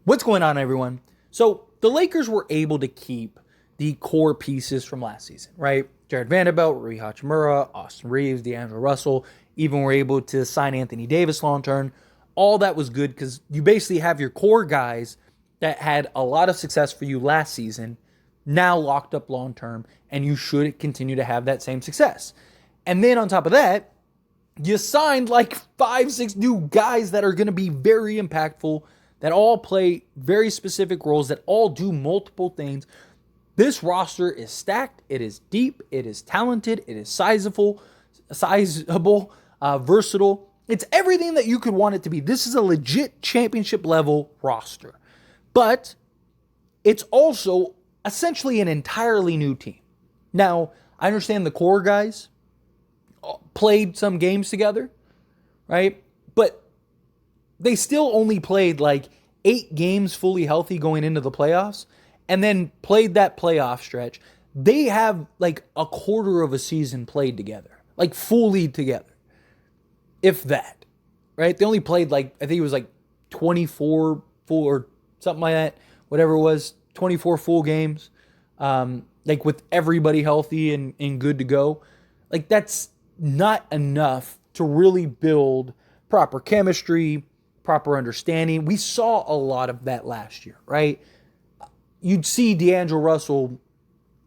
What's going on, everyone? So the Lakers were able to keep the core pieces from last season, right? Jared Vanderbilt, Rui Hachimura, Austin Reeves, D'Angelo Russell, even were able to sign Anthony Davis long term. All that was good because you basically have your core guys that had a lot of success for you last season now locked up long term, and you should continue to have that same success. And then on top of that, you signed like 5, 6 new guys that are going to be very impactful, that all play very specific roles, that all do multiple things. This roster is stacked. It is deep. It is talented. It is sizable, versatile. It's everything that you could want it to be. This is a legit championship level roster. But it's also essentially an entirely new team. Now, I understand the core guys played some games together, right? But they still only played like 8 games fully healthy going into the playoffs and then played that playoff stretch. They have like a quarter of a season played together, like fully together, if that, right? They only played like, I think it was like 24 full or something like that, whatever it was, 24 full games, like with everybody healthy and good to go. Like that's not enough to really build proper chemistry, proper understanding. We saw a lot of that last year, right? You'd see D'Angelo Russell,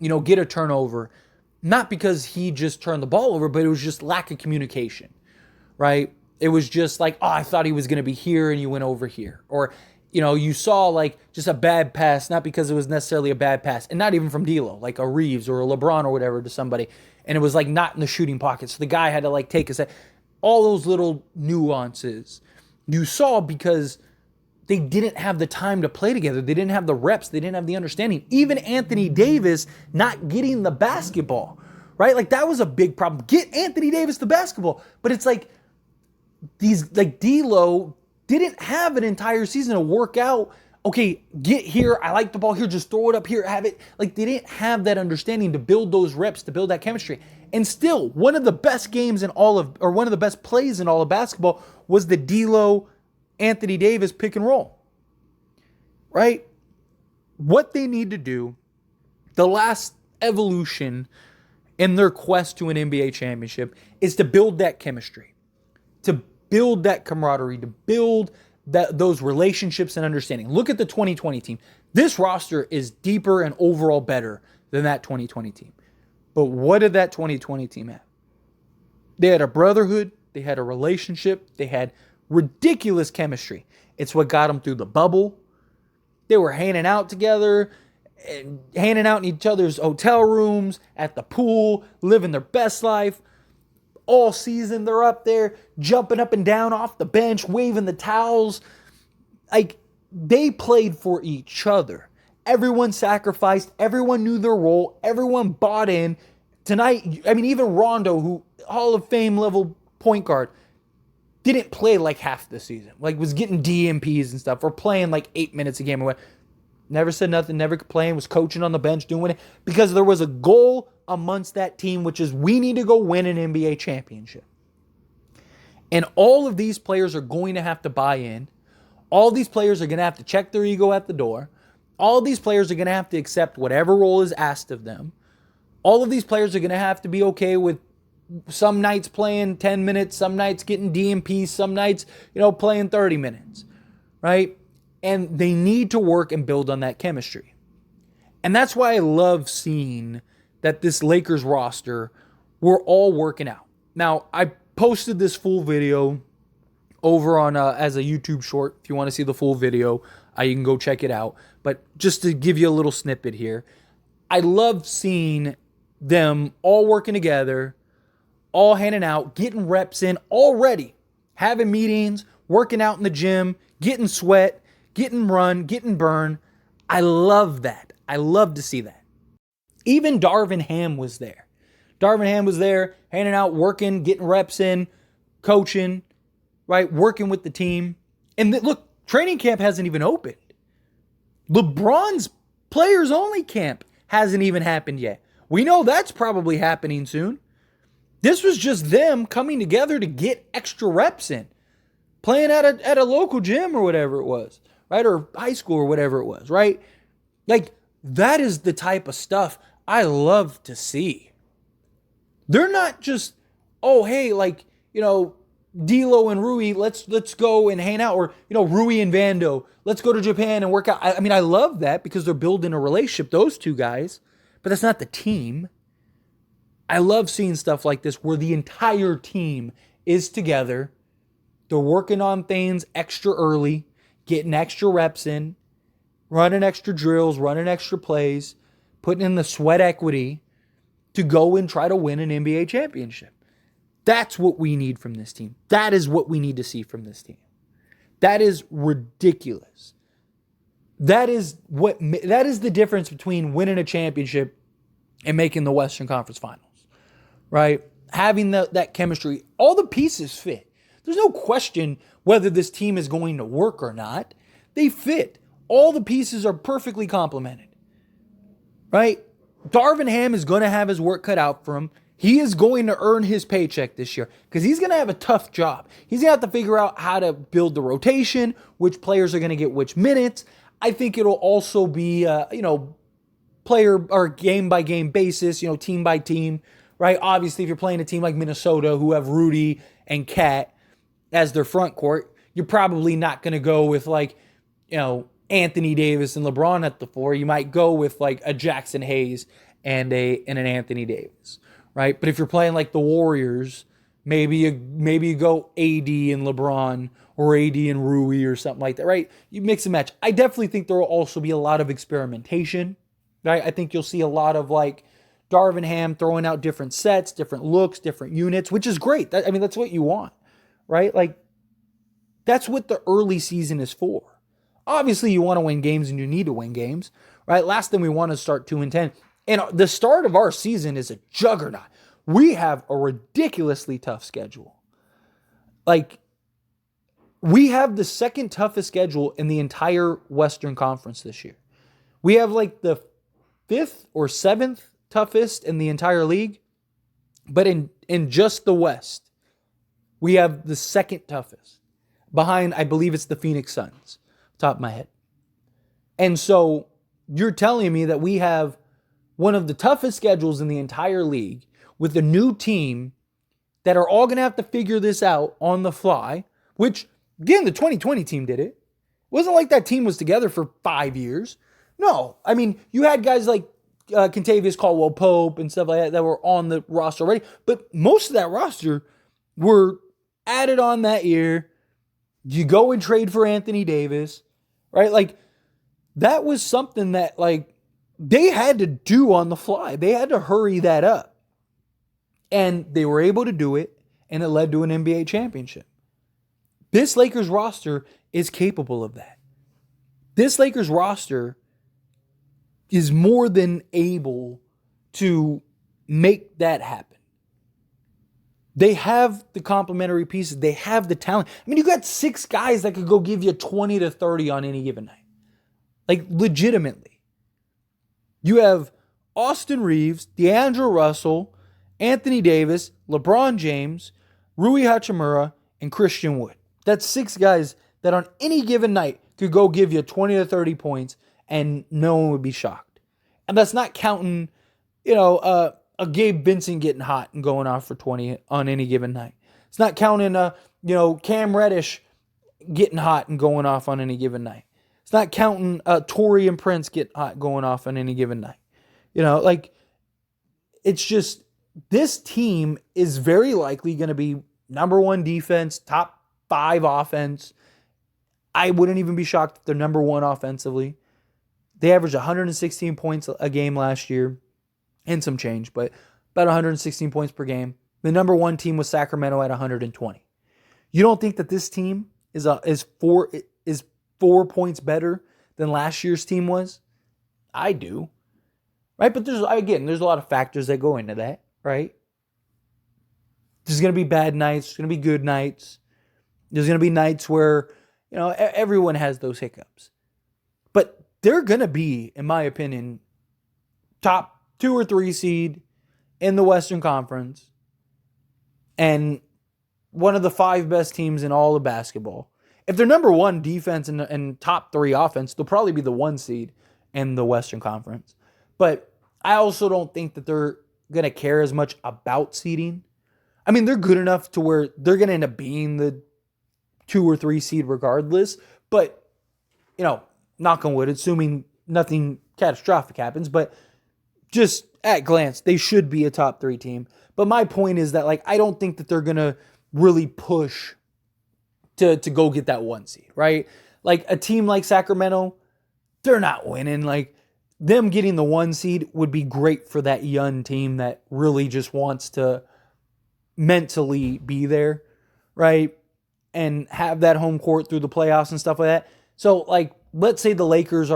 get a turnover, not because he just turned the ball over, but it was just lack of communication, right? It was just like, oh, I thought he was going to be here and you went over here. Or, you saw like just a bad pass, not because it was necessarily a bad pass, and not even from D'Lo, like a Reeves or a LeBron or whatever to somebody, and it was like not in the shooting pocket. So the guy had to like take a set. All those little nuances you saw because they didn't have the time to play together. They didn't have the reps. They didn't have the understanding. Even Anthony Davis not getting the basketball, right? Like that was a big problem. Get Anthony Davis the basketball. But it's like these, like D'Lo didn't have an entire season to work out. Okay, get here. I like the ball here. Just throw it up here. Have it. Like they didn't have that understanding to build those reps, to build that chemistry. And still, one of the best games in all of, or one of the best plays in all of basketball was the D'Lo Anthony Davis pick and roll, right? What they need to do, the last evolution in their quest to an NBA championship, is to build that chemistry, to build that camaraderie, to build those relationships and understanding. Look at the 2020 team. This roster is deeper and overall better than that 2020 team. But what did that 2020 team have? They had a brotherhood. They had a relationship. They had ridiculous chemistry. It's what got them through the bubble. They were hanging out together, and hanging out in each other's hotel rooms, at the pool, living their best life. All season, they're up there, jumping up and down off the bench, waving the towels. Like, they played for each other. Everyone sacrificed. Everyone knew their role. Everyone bought in. Tonight, I mean, even Rondo, who Hall of Fame level point guard, didn't play like half the season. Like, was getting DMPs and stuff, or playing like 8 minutes a game. Never said nothing, never complained, was coaching on the bench, doing it, because there was a goal amongst that team, which is we need to go win an NBA championship. And all of these players are going to have to buy in. All these players are going to have to check their ego at the door. All these players are going to have to accept whatever role is asked of them. All of these players are going to have to be okay with some nights playing 10 minutes, some nights getting DMPs, some nights, playing 30 minutes, right? And they need to work and build on that chemistry. And that's why I love seeing that this Lakers roster, we're all working out. Now, I posted this full video over on as a YouTube short. If you want to see the full video, you can go check it out. But just to give you a little snippet here, I love seeing them all working together, all hanging out, getting reps in already, having meetings, working out in the gym, getting sweat, getting run, getting burn. I love that. I love to see that. Even Darvin Ham was there. Darvin Ham was there, hanging out, working, getting reps in, coaching, right? Working with the team. And look, training camp hasn't even opened. LeBron's players only camp hasn't even happened yet. We know that's probably happening soon. This was just them coming together to get extra reps in, playing at a local gym or whatever it was, right? Or high school or whatever it was, right? Like, that is the type of stuff I love to see. They're not just, oh, hey, like, D'Lo and Rui, let's go and hang out. Or, Rui and Vando, let's go to Japan and work out. I mean, I love that because they're building a relationship, those two guys. But that's not the team. I love seeing stuff like this where the entire team is together. They're working on things extra early, getting extra reps in, running extra drills, running extra plays, putting in the sweat equity to go and try to win an NBA championship. That's what we need from this team. That is what we need to see from this team. That is ridiculous. That is the difference between winning a championship and making the Western Conference Finals, right? Having that chemistry, all the pieces fit. There's no question whether this team is going to work or not. They fit. All the pieces are perfectly complemented, right? Darvin Ham is going to have his work cut out for him. He is going to earn his paycheck this year because he's going to have a tough job. He's going to have to figure out how to build the rotation, which players are going to get which minutes. I think it'll also be, player or game by game basis, team by team, right? Obviously, if you're playing a team like Minnesota who have Rudy and Cat as their front court, you're probably not going to go with Anthony Davis and LeBron at the 4. You might go with like a Jackson Hayes and an Anthony Davis, right? But if you're playing like the Warriors, maybe you go AD and LeBron or AD and Rui or something like that, right? You mix and match. I definitely think there will also be a lot of experimentation, right? I think you'll see a lot of like Darvin Ham throwing out different sets, different looks, different units, which is great. That's what you want, right? Like, that's what the early season is for. Obviously, you want to win games and you need to win games, right? Last thing we want to start 2-10. And the start of our season is a juggernaut. We have a ridiculously tough schedule. Like, we have the second toughest schedule in the entire Western Conference this year. We have like the 5th or 7th toughest in the entire league. But in just the West, we have the second toughest. Behind, I believe it's the Phoenix Suns, top of my head. And so you're telling me that we have one of the toughest schedules in the entire league with a new team that are all going to have to figure this out on the fly, which, again, the 2020 team did it. It wasn't like that team was together for 5 years. No. I mean, you had guys like Kentavious Caldwell-Pope and stuff like that were on the roster already, but most of that roster were added on that year. You go and trade for Anthony Davis, right? Like, that was something that, like, they had to do on the fly. They had to hurry that up. And they were able to do it, and it led to an NBA championship. This Lakers roster is capable of that. This Lakers roster is more than able to make that happen. They have the complementary pieces. They have the talent. I mean, you got 6 guys that could go give you 20 to 30 on any given night. Like, legitimately. You have Austin Reeves, D'Angelo Russell, Anthony Davis, LeBron James, Rui Hachimura, and Christian Wood. That's 6 guys that on any given night could go give you 20 to 30 points and no one would be shocked. And that's not counting, a Gabe Vincent getting hot and going off for 20 on any given night. It's not counting, Cam Reddish getting hot and going off on any given night. It's not counting Torrey and Prince getting hot going off on any given night. It's just, this team is very likely going to be number 1 defense, top 5 offense. I wouldn't even be shocked if they're number 1 offensively. They averaged 116 points a game last year. And some change, but about 116 points per game. The number 1 team was Sacramento at 120. You don't think that this team is 4 points better than last year's team was? I do. Right? But there's a lot of factors that go into that, right? There's going to be bad nights, there's going to be good nights. There's going to be nights where, everyone has those hiccups. But they're going to be, in my opinion, top 2 or 3 seed in the Western Conference and one of the 5 best teams in all of basketball. if they're number one defense and top 3 offense, they'll probably be the 1 seed in the Western Conference. But I also don't think that they're going to care as much about seeding. I mean, they're good enough to where they're going to end up being the 2 or 3 seed regardless. But, knock on wood, assuming nothing catastrophic happens, but just at glance, they should be a top 3 team. But my point is that, I don't think that they're going to really push to go get that 1 seed, right? Like a team like Sacramento, they're not winning. Them getting the 1 seed would be great for that young team that really just wants to mentally be there, right? And have that home court through the playoffs and stuff like that. So, let's say the Lakers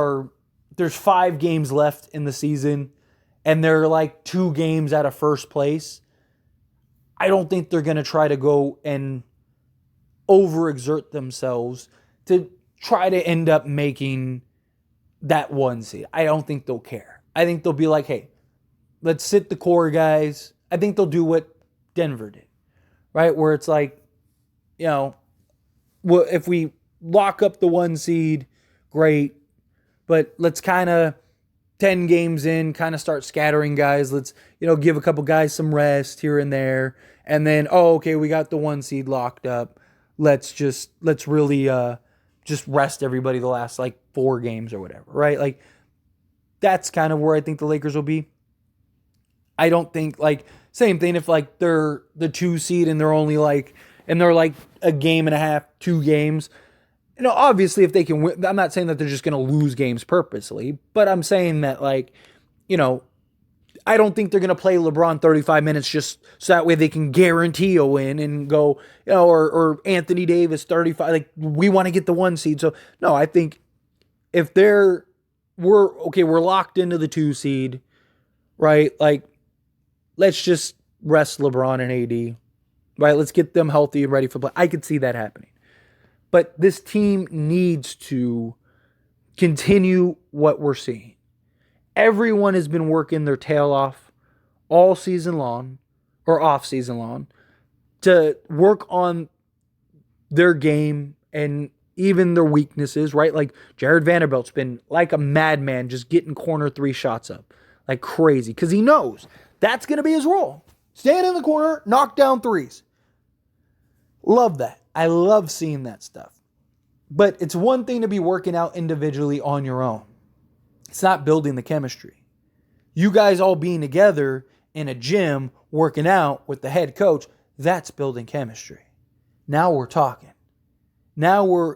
there's 5 games left in the season and they're 2 games out of first place. I don't think they're going to try to go and overexert themselves to try to end up making that 1 seed. I don't think they'll care. I think they'll be like, hey, let's sit the core guys. I think they'll do what Denver did, right? Where it's if we lock up the 1 seed, great. But let's kind of 10 games in, kind of start scattering guys. Let's, give a couple guys some rest here and there. And then, okay, we got the 1 seed locked up. Let's really just rest everybody the last 4 games or whatever, right? That's kind of where I think the Lakers will be. I don't think same thing if they're the 2 seed and they're only a game and a half, 2 games. Obviously if they can win, I'm not saying that they're just going to lose games purposely, but I'm saying that I don't think they're going to play LeBron 35 minutes just so that way they can guarantee a win and go, or Anthony Davis 35. We want to get the 1 seed. So, no, I think if we're locked into the 2 seed, right? Let's just rest LeBron and AD, right? Let's get them healthy and ready for play. I could see that happening. But this team needs to continue what we're seeing. Everyone has been working their tail off all season long or off season long to work on their game and even their weaknesses, right? Jared Vanderbilt's been like a madman just getting corner 3 shots up like crazy because he knows that's going to be his role. Stand in the corner, knock down 3s. Love that. I love seeing that stuff. But it's one thing to be working out individually on your own. It's not building the chemistry. You guys all being together in a gym, working out with the head coach, that's building chemistry. Now we're talking. Now we're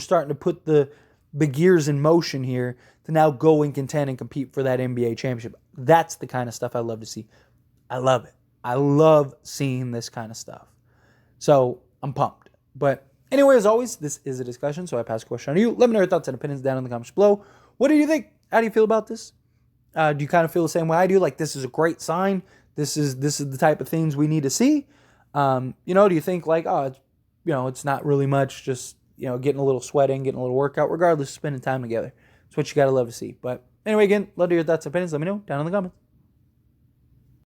starting to put the gears in motion here to now go and contend and compete for that NBA championship. That's the kind of stuff I love to see. I love it. I love seeing this kind of stuff. So I'm pumped. But anyway, as always, this is a discussion, so I pass the question on to you. Let me know your thoughts and opinions down in the comments below. What do you think? How do you feel about this? Do you kind of feel the same way I do? This is a great sign. This is the type of things we need to see. Do you think it's not really much, just getting a little sweating, getting a little workout, regardless of spending time together. It's what you gotta love to see. But anyway, again, love to hear your thoughts and opinions. Let me know down in the comments.